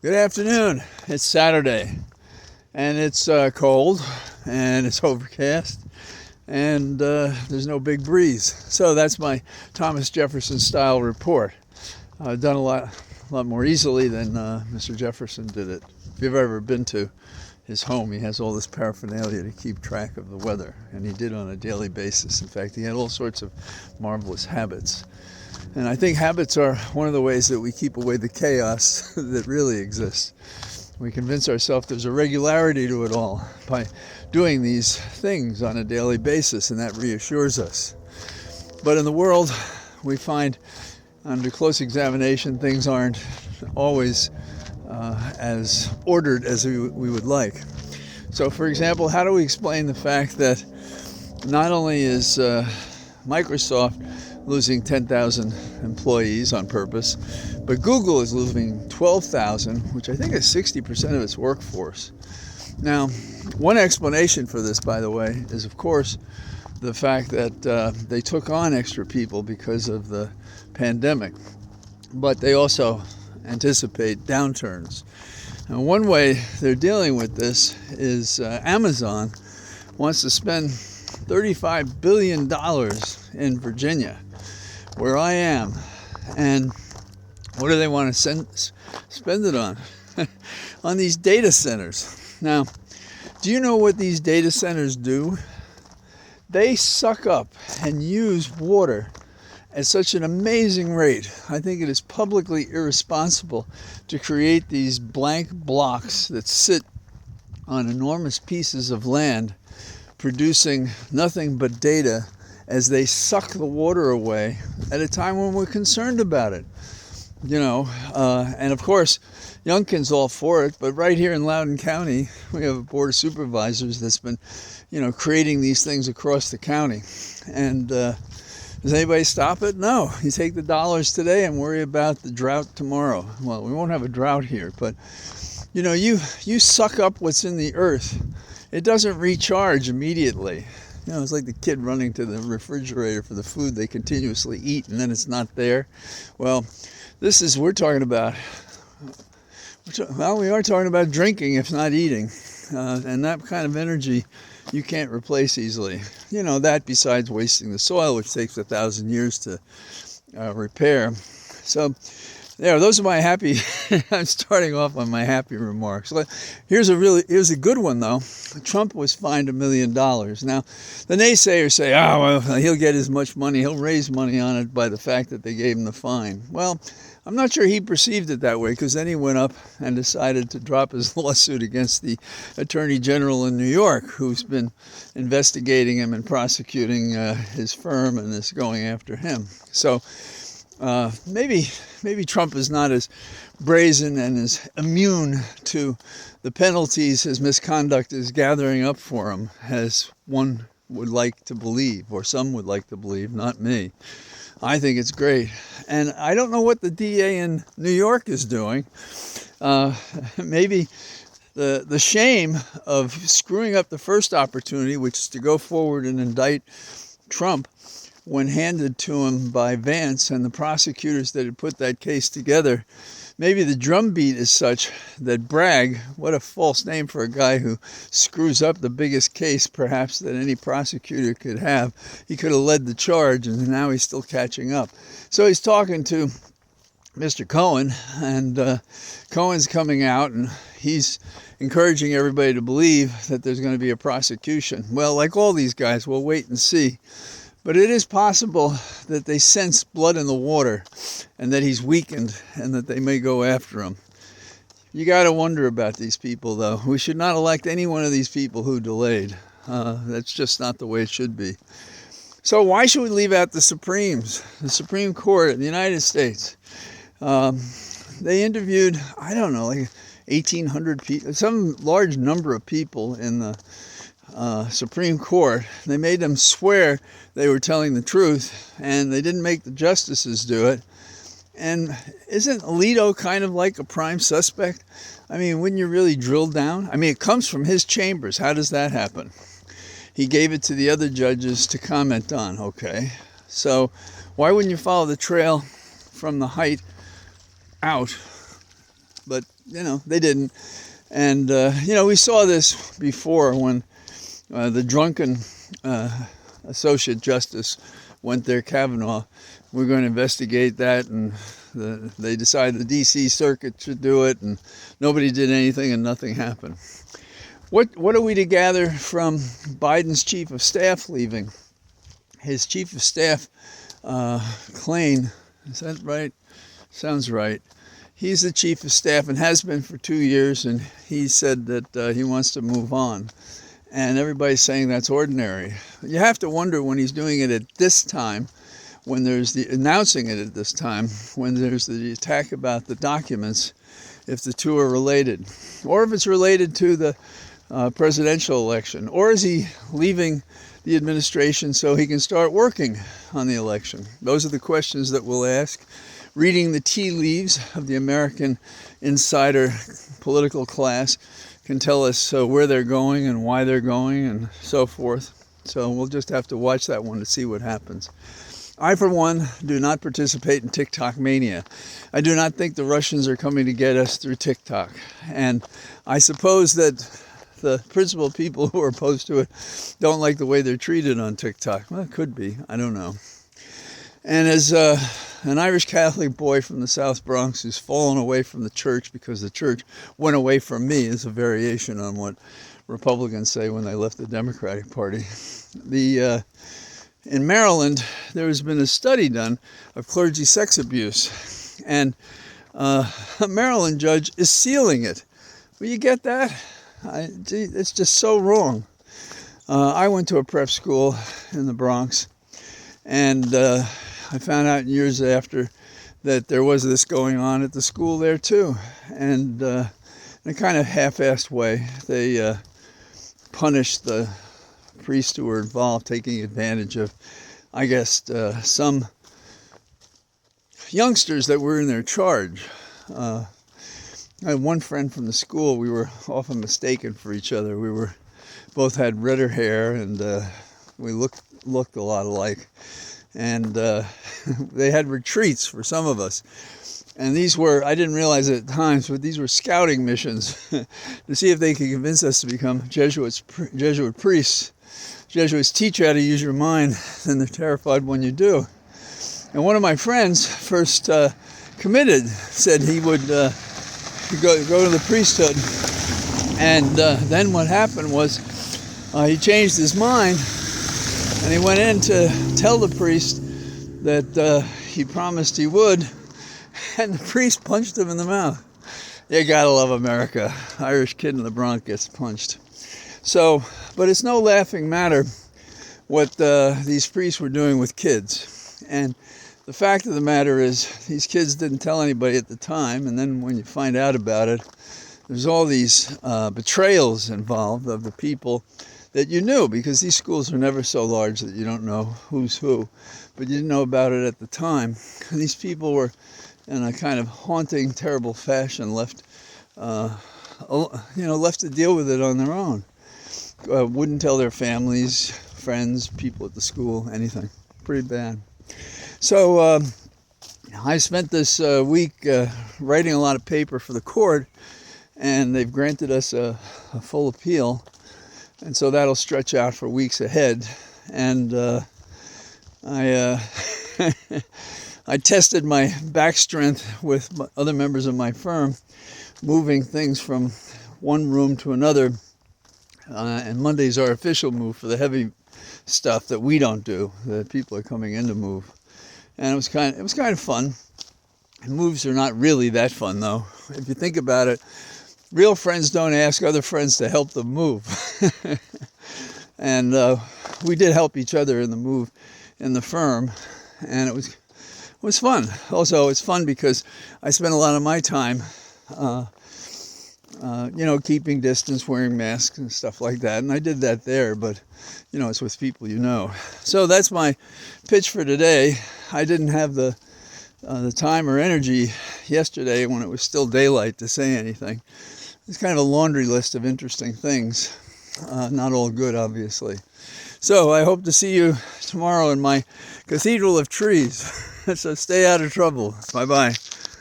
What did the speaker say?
Good afternoon. It's Saturday, and it's cold, and it's overcast, and there's no big breeze. So that's my Thomas Jefferson style report. I've done a lot more easily than Mr. Jefferson did it. If you've ever been to his home, he has all this paraphernalia to keep track of the weather, and he did on a daily basis. In fact, he had all sorts of marvelous habits. And I think habits are one of the ways that we keep away the chaos that really exists. We convince ourselves there's a regularity to it all by doing these things on a daily basis, and that reassures us. But in the world, we find under close examination, things aren't always as ordered as we would like. So, for example, how do we explain the fact that not only is Microsoft losing 10,000 employees on purpose, but Google is losing 12,000, which I think is 60% of its workforce. Now, one explanation for this, by the way, is of course the fact that they took on extra people because of the pandemic, but they also anticipate downturns. And one way they're dealing with this is Amazon wants to spend $35 billion in Virginia, where I am. And what do they want to spend it on? On these data centers. Now, do you know what these data centers do? They suck up and use water at such an amazing rate. I think it is publicly irresponsible to create these blank blocks that sit on enormous pieces of land, producing nothing but data as they suck the water away at a time when we're concerned about it. And of course, Youngkin's all for it, but right here in Loudoun County, we have a board of supervisors that's been, creating these things across the county. And does anybody stop it? No. You take the dollars today and worry about the drought tomorrow. Well, we won't have a drought here, but you suck up what's in the earth. It doesn't recharge immediately. It's like the kid running to the refrigerator for the food they continuously eat, and then it's not there. Well, we're talking about, we are talking about drinking, if not eating. And that kind of energy you can't replace easily. That besides wasting the soil, which takes 1,000 years to repair. So, those are my happy. I'm starting off on my happy remarks. Here's a good one though. Trump was fined $1 million. Now, the naysayers say, well, he'll get as much money. He'll raise money on it by the fact that they gave him the fine. Well, I'm not sure he perceived it that way, because then he went up and decided to drop his lawsuit against the Attorney General in New York, who's been investigating him and prosecuting his firm and is going after him. So maybe Trump is not as brazen and as immune to the penalties his misconduct is gathering up for him as one would like to believe, or some would like to believe, not me. I think it's great. And I don't know what the DA in New York is doing. Maybe the shame of screwing up the first opportunity, which is to go forward and indict Trump, when handed to him by Vance and the prosecutors that had put that case together. Maybe the drumbeat is such that Bragg, what a false name for a guy who screws up the biggest case perhaps that any prosecutor could have. He could have led the charge, and now he's still catching up. So he's talking to Mr. Cohen, and Cohen's coming out, and he's encouraging everybody to believe that there's going to be a prosecution. Well, like all these guys, we'll wait and see. But it is possible that they sense blood in the water and that he's weakened and that they may go after him. You got to wonder about these people, though. We should not elect any one of these people who delayed. That's just not the way it should be. So why should we leave out the Supreme Court of the United States? They interviewed, like 1,800 people, some large number of people in the Supreme Court. They made them swear they were telling the truth, and they didn't make the justices do it. And isn't Alito kind of like a prime suspect? Wouldn't you really drill down? It comes from his chambers. How does that happen? He gave it to the other judges to comment on. Okay, so why wouldn't you follow the trail from the height out but they didn't. And we saw this before when the drunken associate justice went there, Kavanaugh. We're going to investigate that, and they decided the D.C. Circuit should do it, and nobody did anything, and nothing happened. What are we to gather from Biden's chief of staff leaving? His chief of staff, Klain, is that right? Sounds right. He's the chief of staff and has been for 2 years, and he said that he wants to move on. And everybody's saying that's ordinary. You have to wonder when he's doing it at this time, when there's announcing it at this time, when there's the attack about the documents, if the two are related, or if it's related to the presidential election, or is he leaving the administration so he can start working on the election? Those are the questions that we'll ask. Reading the tea leaves of the American insider political class can tell us where they're going and why they're going and so forth. So we'll just have to watch that one to see what happens. I, for one, do not participate in TikTok mania. I do not think the Russians are coming to get us through TikTok. And I suppose that the principal people who are opposed to it don't like the way they're treated on TikTok. Well, it could be. I don't know. And as an Irish Catholic boy from the South Bronx who's fallen away from the church because the church went away from me, is a variation on what Republicans say when they left the Democratic Party. In Maryland, there has been a study done of clergy sex abuse, and a Maryland judge is sealing it. Will you get that? It's just so wrong. I went to a prep school in the Bronx, and I found out years after that there was this going on at the school there too. And in a kind of half-assed way, they punished the priests who were involved, taking advantage of, I guess, some youngsters that were in their charge. I had one friend from the school. We were often mistaken for each other. Both had redder hair, and we looked a lot alike. And they had retreats for some of us. And these were, I didn't realize it at times, but these were scouting missions to see if they could convince us to become Jesuit priests. Jesuits teach you how to use your mind, and they're terrified when you do. And one of my friends first committed, said he would go to the priesthood. And then what happened was he changed his mind, and he went in to tell the priest that he promised he would, and the priest punched him in the mouth. You gotta love America. Irish kid in the Bronx gets punched. So, but it's no laughing matter what these priests were doing with kids. And the fact of the matter is, these kids didn't tell anybody at the time, and then when you find out about it, there's all these betrayals involved of the people that you knew, because these schools are never so large that you don't know who's who, but you didn't know about it at the time. And these people were, in a kind of haunting, terrible fashion, left to deal with it on their own. Wouldn't tell their families, friends, people at the school, anything. Pretty bad. So I spent this week writing a lot of paper for the court, and they've granted us a full appeal. And so that'll stretch out for weeks ahead. And I tested my back strength with other members of my firm, moving things from one room to another. And Monday's our official move for the heavy stuff that we don't do, that people are coming in to move. And it was kind of fun. And moves are not really that fun, though. If you think about it, real friends don't ask other friends to help them move. And we did help each other in the move in the firm, and it was fun. Also, it's fun because I spent a lot of my time keeping distance, wearing masks and stuff like that. And I did that there, but, it's with people you know. So that's my pitch for today. I didn't have the time or energy yesterday when it was still daylight to say anything. It's kind of a laundry list of interesting things. Not all good, obviously. So I hope to see you tomorrow in my Cathedral of Trees. So stay out of trouble. Bye-bye.